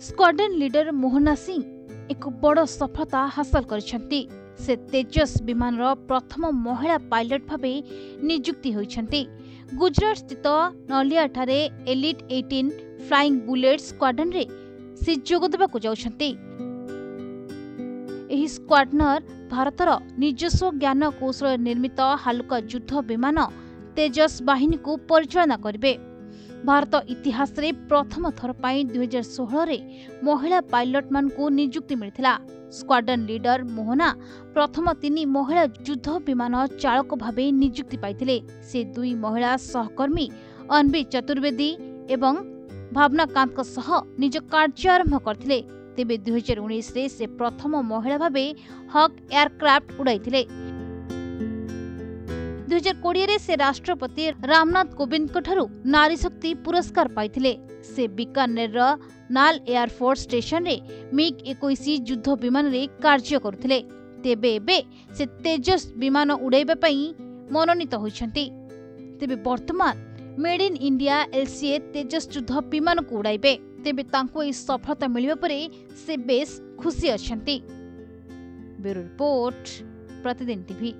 Squadron leader Mohana Singh एक बड़ सफलता हासिल करिसेंती। से तेजस विमान प्रथम महिला पायलट भावे नियुक्ति होइछंती। गुजरात स्थित नलिया ठारे एलिट 18 फ्लाइंग बुलेट स्क्वाड्रन रे से जोग देबाकु जाउछंती। एही स्क्वाड्रनर भारतर निजस्व ज्ञान कौशल निर्मित हालुका युद्ध विमान तेजस बाहिनी को परिचालना करिवे। भारत इतिहास रे प्रथम थर पाई 2016 रे महिला पायलट मान को नियुक्ति मिलिथिला। स्क्वाड्रन लीडर मोहना प्रथम 3 महिला युद्ध विमान चालक भावे नियुक्ति पाइथिले। से 2 महिला सहकर्मी अनवी चतुर्वेदी एवं भावना कांत सह निज कार्य आरंभ करथिले। तेबे 2019 रे से प्रथम महिला भावे हक एयरक्राफ्ट उड़ाइथिले। 2020 रे से राष्ट्रपति रामनाथ कोविंद ठारू नारी शक्ति पुरस्कार पाइथिले। से बीकानेर नाल एयरफोर्स स्टेशन रे मिग 21 युद्ध विमान रे कार्य करुथिले। तेबे एबे से तेजस विमान उड़ाइबा पई मनोनीत होइछंती। तेबे वर्तमान मेड इन इंडिया एलसीए तेजस युद्ध विमान को उड़ाइबे। तेबे तांको ई सफलता मिलिबा परे से बेस खुशी अछंती। ब्यूरो रिपोर्ट प्रतिदिन टीवी।